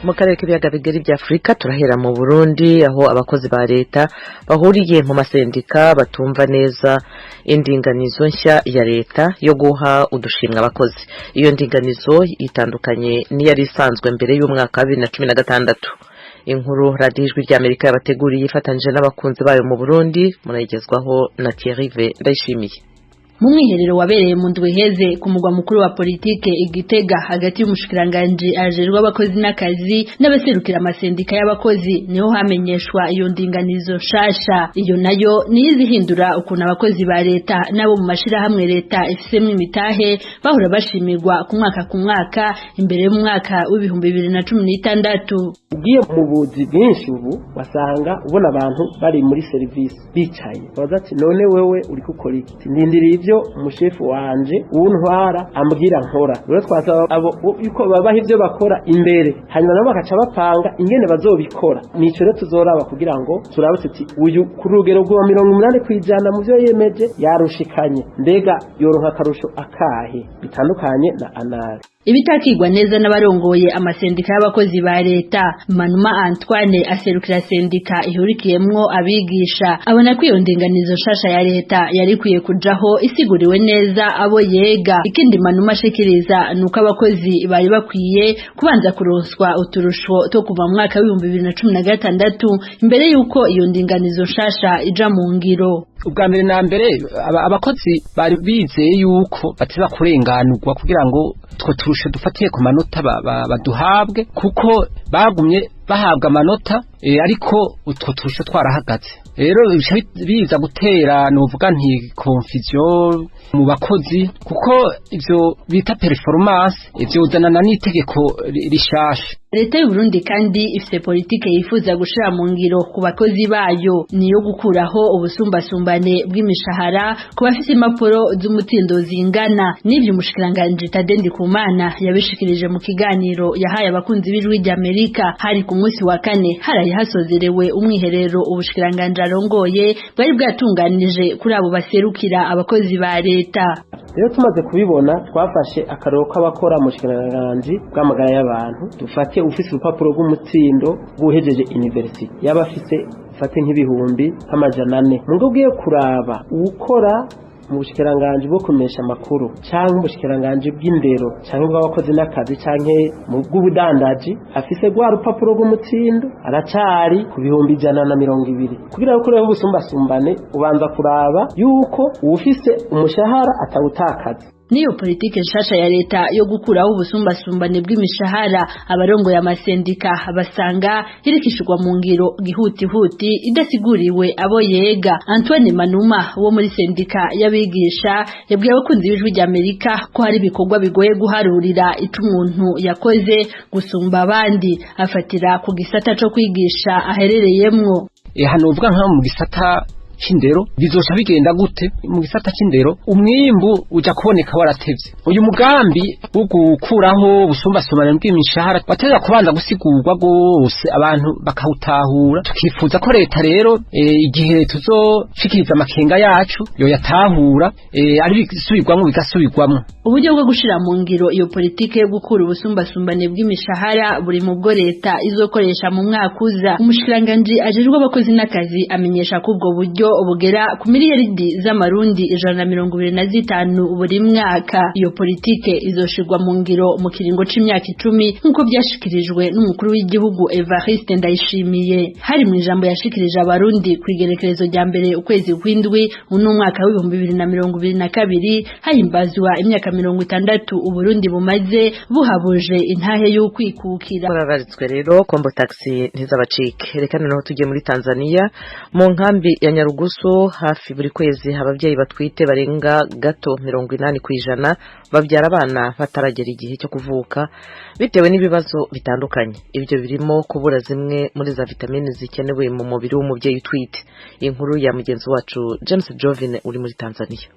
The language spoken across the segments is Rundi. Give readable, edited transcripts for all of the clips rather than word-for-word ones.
mu karere k'ibiyaga bigari bya Afrika turahera mu Burundi aho abakozi ba leta bahuriye mu masendika batumva neza indinganizo nshya ya leta yo guha udushimwa abakozi. Iyo ndinganizo itandukanye n'iyari isanzwe mbere y'umwaka wa 2016. Inkuru Radio Ijwi ry'Amerika yabateguriye ifatanyije n'abakunzi bayo mu Burundi munayigezwaho na Thierry Ndayishimiye. Mu mwiherero wabereye mu ndwi heze ku mugwa mukuru wa politike Igitega hagati y'umushikiranganje ajerwa abakozi n'akazi n'abaserukira amasendika y'abakozi niho hamenyeshwa iyo ndinganizo shasha. Iyo nayo niyizihindura ukuntu abakozi ba leta nabo mu mashira hamwe leta ifisemo imitahe bahora bashimirwa ku mwaka imbere y'umwaka w'2016. Ugiye mu buzi bwinshi ubu wasanga ubona abantu bari muri service bicaye baza ati none wewe uri gukora iki ndindiriye ivyo umushefu wanje untwara ambwira nkora. Rero twasaba abo yuko babaha ivyo bakora imbere hanyuma nabo bakaca bapanga ingene bazobikora. Nico rero tuzoraba kugira ngo turabe tuti uyu ku rugero rwa 80% mu vyo yemeje yarushikanye mbega yoronka akarusho akahe bitandukanye na anari. Ibitakigwa neza n'abarongoye amasendika y'abakozi ba leta. Manuma Antoine aserukira sendika ihurikiyemwo abigisha abona ko iyo ndinganizo shasha ya leta yari kwiye kujaho isiguriwe neza abo yega. Ikindi Manuma ashikiriza nuko abakozi bari bakwiye kubanza kuronswa uturusho to kuva mu mwaka wa 2016 imbere yuko iyo ndinganizo shasha ija mu ngiro. Ubwa mbere na mbere abakozi bari bizeye yuko bateza kurenganurwa kugira ngo two turushe dufatiye ku manota baduhabwe kuko bagumye bahabwa amanota ariko utwo turushe twarahagaze. Rero biza gutera novuga nti confusion mu bakozi kuko ivyo bita performance ivyo uzanana n'itegeko rishasha. Leta y'u Burundi kandi ifise politike yifuza gushira mu ngiro ku bakozi bayo niyo gukuraho ubusumbasumbane bw'imishahara ku bafise impapuro z'umutindo zingana. N'ivyo umushikiranganje Tade Ndikumana yabishikirije mu kiganiro yahaye abakunzi b'Ijwi ry'Amerika hari ku munsi wa kane haraye hasozerewe umwiherero ubushikiranganje arongoye bwari bwatunganije kuri abo baserukira abakozi ba leta. Rero tumaze kubibona twafashe akaroro k'abakora mu shikiranganje bw'amagara y'abantu dufate ufise urupapuro rw'umutsindo guhejeje university yabafise fate nk'ibihumbi 400 mu bwiye kuraba ukora mu bushikiranganje bwo kumesha makuru cyangwa mu bushikiranganje bw'indero cyangwa bw'abakozi n'akazi cyangwa mu bw'ubudandaji afise gwa rupapuro rw'umutsindo aracari ku bihumbi 120 kugira ngo kureho ubusumbasumbane ubanza kuraba yuko ufise umushahara atawutakaza. Niyo politike nshasha ya leta yo gukuraho ubusumbasumbane bw'imishahara abarongoye amasendika basanga irikishirwa mu ngiro gihutihuti idasiguriwe abo yega. Antoine Manuma wo muri sendika y'abigisha yabwiye abakunzi b'Ijwi ry'Amerika ko hari ibikorwa bigoye guharurira ico umuntu yakoze gusumba abandi afatira ku gisata cyo kwigisha aherereyemwo. Hano uvuga nka mu gisata c'indero bizosha bigenda gute mu gisata c'indero umwimbu uja kuboneka waratevye. Uyu mugambi wo gukuraho ubusumbasumbane bw'imishahara bateza kubanza gusigurwa gose abantu bakawutahura. Tukifuza ko leta rero igihe tuzoshikiriza amakenga yacu yo yatahura ari bisubirwamwo bigasubirwamwo. Uburyo bwo gushira mu ngiro iyo politike yo gukura ubusumbasumbane bw'imishahara buri mu bwo leta izokoresha mu mwaka uza. Umushikiranganje ajerwa abakozi n'akazi amenyesha ko ubwo buryo ubugera ku miliyaridi z'amarundi 125 buri mwaka. Iyo politike izoshirwa mu ngiro mu kiringo c'imyaka 10 nkuko byashikirijwe n'umukuru w'igihugu Evariste Ndayishimiye hari mu ijambo yashikirije abarundi kwigerekerezo rya mbere ukwezi kw'indwi uno mwaka wa 2022 hahimbazwa imyaka 60 Uburundi bumaze buhabuje intahe yo kwikukira. Murabaritswe rero Kombo Taxi ntizabacike. Reka noneho tujye muri Tanzania mu nkambi ya Nyarugusu hafi buri kwezi abavyeyi batwite barenga gato 80% babyara abana bataragera igihe cyo kuvuka bitewe n'ibibazo bitandukanye. Ibyo birimo kubura zimwe muri za vitamine zikenewe mu mubiri w'umubyeyi utwite. Inkuru ya mugenzi wacu James Jovine uri muri Tanzania.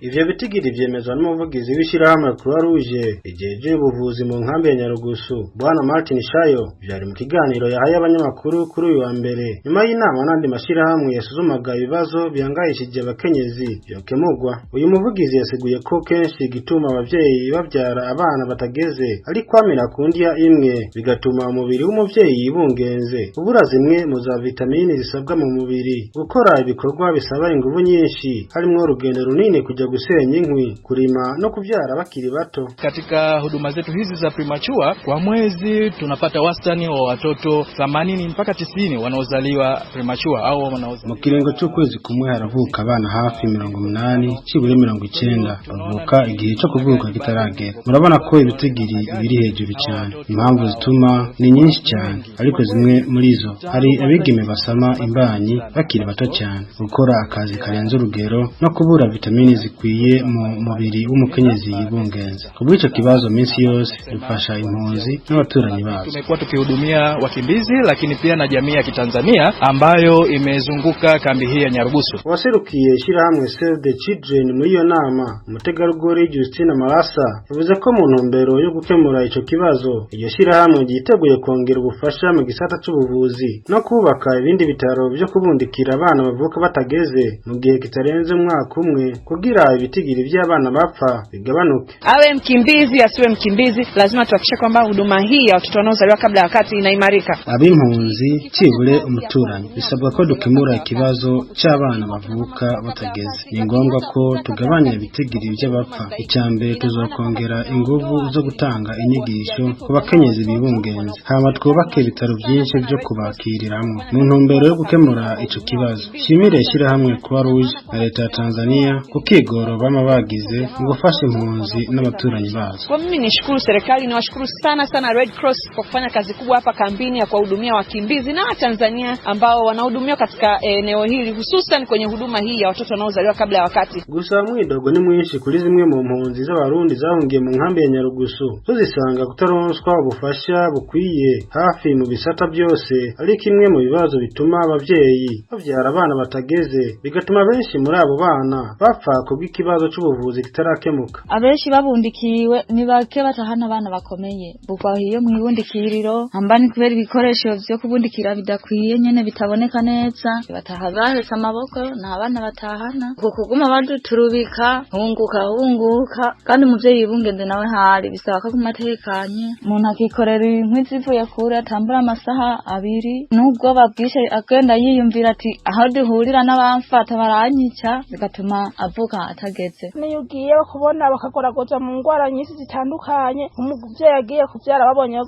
ivyo bitigiri vyemezwa n'umuvugizi w'ishirahamwe Croix Rouge ijeje ubuvuzi mu nkambi ya Nyarugusu Bwana Martin Shayo vyari mu kiganiro yahaye abanyamakuru kuri uyu wa mbere nyuma y'inama n'andi mashirahamwe yasuzumaga ibibazo byangayishije abakenyezi byokemurwa. Uyu muvugizi yasiguye ko kenshi gituma abavyeyi bavyara abana batageze ari kwamira kundiya imwe bigatuma umubiri w'umuvyeyi yibungenze ubura zimwe mu za vitamini zisabwa mu mubiri, gukora ibikorwa bisaba inguvu nyinshi harimo urugendo runini kujya gusenya inkwi, kurima no kuvyara bakiri bato. Katika huduma zetu hizi za premature kwa mwezi tunapata wastani wa watoto 80 mpaka 90 wanaozaliwa premature au wanaozaliwa. Mu kirengo cy'ukwezi kumwe haravuka abana hafi 80 cibure 90 bavuka igihe cyo kuvuka kitaragera. Murabona ko ibitigiri biri hejuru cyane. Impamvu zituma ni nyinshi cyane, ariko zimwe muri zo hari abigeme basama imbanyi bakiri bato cyane, gukora akazi karenze urugero no kubura vitamini zikwiye mu mubiri w'umukenyezi yibungenza. Kubw'ico kibazo minsi yose dufasha impunzi n'abaturanyi bazo. Tumekuwa tukihudumia wakimbizi lakini pia na jamii ya Kitanzania ambayo imezunguka kambi hii ya Nyarugusu. Waserukiye shirahamwe Save the Children muri iyo nama, umutegarugori Justina Marasa yavuze ko mu ntumbero yo gukemura ico kibazo iryo shirahamwe ryiteguye kongera ubufasha mu gisata c'ubuvuzi no kubaka ibindi bitaro byo kubundikira abana bavuka batageze mu gihe kitarenze umwaka umwe kugira ibitigiri by'abana bapfa bigabanuke. Awe mkimbizi asiwe mkimbizi, lazima tuhakikishe kwamba huduma hii ya watoto wanaozaliwa kabla ya wakati inaimarika. Ab'impunzi cibure umuturanyi bisabwa ko dukemura ikibazo cy'abana bavuka batageze. Ni ngombwa ko tugabanya ibitigiri by'abapfa. Icyambere tuzokongera inguvu zo gutanga inyigisho ku bakenyezi bibungenze, hama twubake ibitaro byinshi byo kubakiriramwe mu ntumbero yo gukemura ico kibazo. Shimire shirahamwe Croix Rouge na leta ya Tanzania kukigoro bama bagize mu gufasha impunzi n'abaturanyi bazo. Kwa mimi nishukuru serikali, nawashukuru sana Red Cross kwa kufanya kazi kubwa hapa kambini ya kuwahudumia wakimbizi na Tanzania ambao wanahudumiwa katika eneo hili, hususan kwenye huduma hii ya watoto wanaozaliwa kabla ya wakati. Gusa mwidogo ni mwinshi kuri zimwe mu mpunzi z'abarundi zahungiye mu nkambi ya Nyarugusu, tuzisanga kutaronswa ubufasha bukwiye hafi mu bisata byose, ari kimwe mu bibazo bituma abavyeyi bavyara abana batageze, bigatuma benshi muri abo bana bapfa kubw'ikibazo cy'ubuvuzi kitarakemuka. Abenshi babundikiwe ni bake batahana abana bakomeye, bugwa hiyo mwibundikiriro ambani kubera ibikoresho byo kubundikira bidakwiye nyene bitaboneka neza, bataha bahetse amaboko na abana batahana kuguma baduturubika hunguka kandi umuvyeyi yibungenze nawe hari bisaba ko kumatekanye umuntu akikorera inkwi zivuye kure atambura amasaha 2 nubwo babwishe agenda yiyumvira ati aho duhurira n'abamfata baranyica bigatuma avuga atageze. Niyo ugiye kubona bakagoragoza mu ngwara nyinshi zitandukanye, umuvyeyi yagiye kuvyara babonye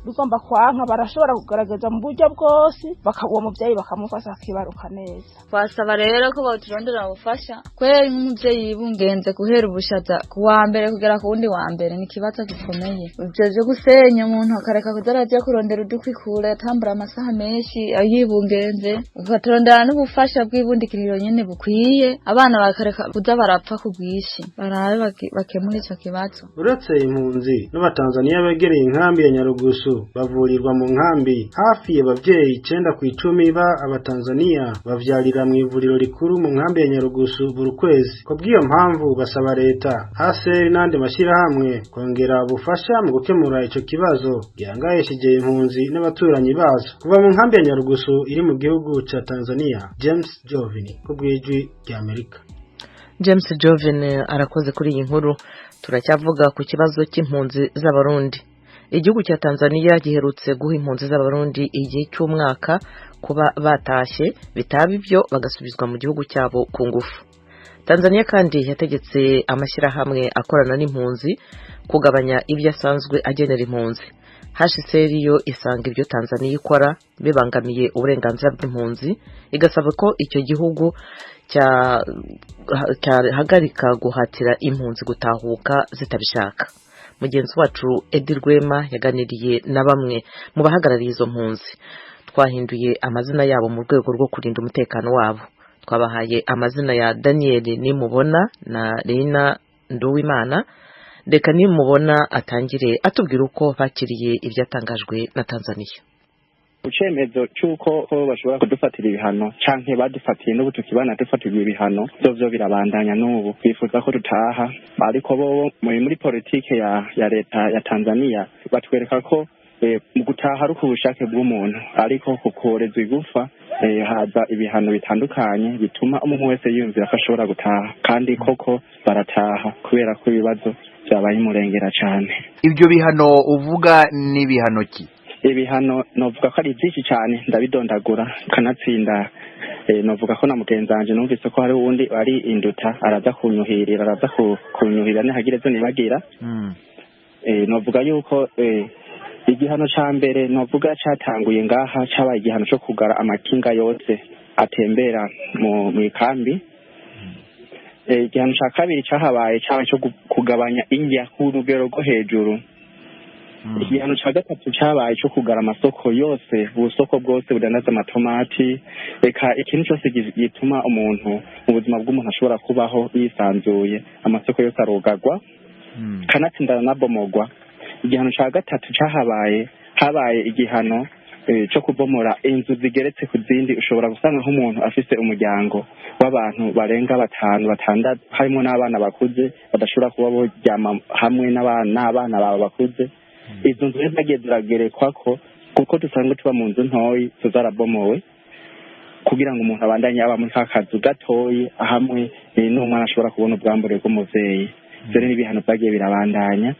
bigomba kwanka barashobora kugaragaza mu buryo bwose uwo muvyeyi bakamufasha akibaruka neza. Basaba rero ko baturondera ubufasha kweri nk'umuvyeyi yibungenze guhera ubushaza ku wa mbere kugera ku wundi wa mbere ni kibazo gikomeye. Ivyo byo gusenya umuntu akareka kuzaraje kurondera udukwi kure atambura amasaha menshi ayibungenze, ugaturondera n'ubufasha bw'ibundikiriro nyene bukwiye, abana bakareka kuza barapfa kubwishi barabe bakemura ico kibazo. Uretse impunzi n'abatanzania begereye inkambi ya Nyarugusu bavurirwa mu nkambi hafi y'abavyeyi 9/10 ba abatanzania bavyarira mu ivuriro rikuru mu nkambi ya Nyarugusu buri kwezi. Kubw'iyo mpamvu basaba leta HCR n'andi mashirahamwe kongera ubufasha mu gukemura ico kibazo gihangayishije impunzi n'abaturanyi bazo. Kuva mu nkambi ya Nyarugusu iri mu gihugu ca Tanzania, James Jovini kubw'ijwi rya Amerika. James Jovini arakoze kuri iyi nkuru. Turacyavuga ku kibazo cy'impunzi z'abarundi. Igihugu cya Tanzania giherutse guha impunzi z'abarundi igihe cy'umwaka kuba batashye, bitaba ibyo bagasubizwa mu gihugu cyabo ku ngufu. Tanzania kandi yategetse amashyirahamwe akorana n'impunzi kugabanya ibyo asanzwe agenera impunzi. HCR yo isanga ibyo Tanzania ikora bibangamiye uburenganzira bw'impunzi, igasaba ko icyo gihugu cyahagarika guhatira impunzi gutahuka zitabishaka. Mugenzi wacu Edi Rwema yaganiriye na bamwe mu bahagarariye izo mpunzi. Twahinduye amazina yabo mu rwego rwo kurinda umutekano wabo. Twabahaye amazina ya Daniel Nimubona na Reina Nduwimana. Reka Nimubona atangire atubwira uko bakiriye ibyatangajwe na Tanzania. Ucemezo cyuko ko bashobora kudufatira ibihano canke badufatiye n'ubu tukibana dufatirwa ibihano byo birabandanya n'ubu twifuza ko tutaha ariko bo muri politike ya leta ya Tanzania batwereka ko mu gutaha ari ubushake bw'umuntu ariko kukorezwa igufa haza ibihano bitandukanye bituma umuntu wese yumvira ko ashobora gutaha kandi koko barataha kubera ko ibibazo byabaye murengera cyane. Ibyo bihano uvuga ni bihano ki? Ibihano novuga ko ari byinshi cyane ndabidondagura kanatsinda novuga ko na mugenzanje numvise ko hari uwundi ari induta araza kunyuhirira ntihagire zo nibagira. Novuga yuko igihano ca mbere novuga catanguye ngaha cabaye igihano cyo kugara amakinga yose atembera mu ikambi. Igihano ca kabiri cahabaye cabaye cyo kugabanya indya ku rugero rwo hejuru. Igihano ca gatatu cabaye cyo kugara amasoko yose, ubusoko bwose budandaza amatomati, eka ikintu cyose gituma umuntu mu buzima bw'umuntu ashobora kubaho yisanzuye, amasoko yose arugagwa kanatsinda nabomogwa. Igihano ca gatatu cahabaye igihano cyo kubomora inzu zigeretse ku zindi. Ushobora gusanga nk'umuntu afise umuryango w'abantu barenga 5-6 harimo n'abana bakuze badashobora kuba boryama hamwe n'abana babo bakuze. Izo nzu zagiye ziragerekwa ko kuko dusanzwe tuba mu nzu ntoyi tuzarabomowe kugira ngo umuntu abandanye aba muri kakazu gatoyi hamwe n'umwana ashobora kubona ubwambure bw'umuvyeyi. Zere n'ibihano byagiye birabandanya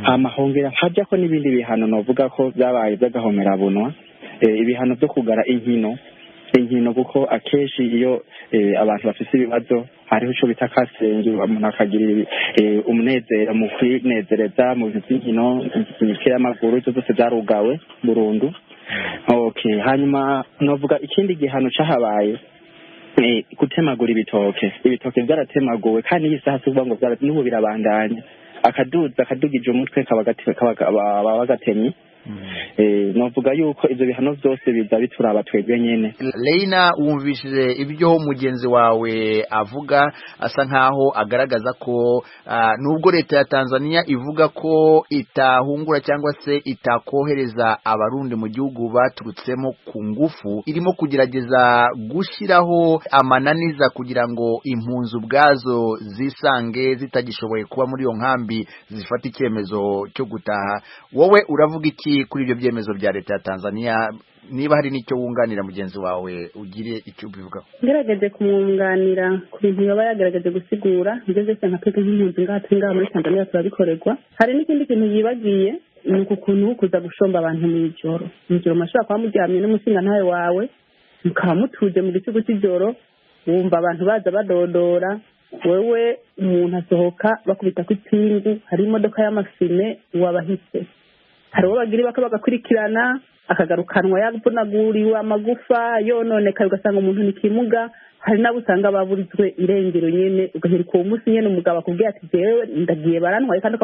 amahongera hajya ko n'ibindi bihano novuga ko byabaye by'agahomera bunwa. Ibihano byo kugara inkino kuko akeshi iyo abantu bafite ibibazo hariho ico bita kasengi umuntu akagira umunezero mu kwinezereza mu by'inkino imipira y'amaguru cyose byarugawe burundu. Okay, hanyuma novuga ikindi gihano cahabaye kutemagura ibitoke byaratemaguwe kandi yisaha suvuga ngo n'ubu birabandanya akadugije umutwe kabagatemye. Novuga yuko ivyo bihano byose biza bituraba twebwe nyene. Leina, wumvishije ibyo mugenzi wawe avuga asa nkaho agaragaza ko nubwo leta ya Tanzania ivuga ko itahungura cyangwa se itakohereza abarundi mu gihugu baturutsemo ku ngufu, irimo kugerageza gushiraho amananiza kugira ngo impunzi ubwazo zisange zitagishoboye kuba muri iyo nkambi zifata icyemezo cyo gutaha. Wowe uravuga iki kuri ibyo byemezo bya leta ya Tanzania? Niba hari n'icyo wunganira mugenzi wawe ugire icyo ubivugaho. Ngerageje kumwunganira ku bintu yaba yagaragaje gusigura ngeze cyane twebwe nk'impunzi ngaha muri Tanzania turabikorerwa. Hari n'ikindi kintu yibagiye ni ukuntu kuza gushomba abantu mu ijoro mashobora kwa muryamye n'umusinga ntawe wawe mukaba mutuje mu gicugu cy'ijoro wumva abantu baza badodora wewe umuntu asohoka bakubita ku ipingu hari imodoka y'amafine wabahise hari uwo bagira bagakurikirana akagarukanwa yavunaguriwe amagufa yononekaye ugasanga umuntu ni kimuga. Hari nabo usanga baburizwe irengero nyene ugaheruka uwo munsi nyene umugabo akubwiye ati jewe ndagiye barantwaye kandi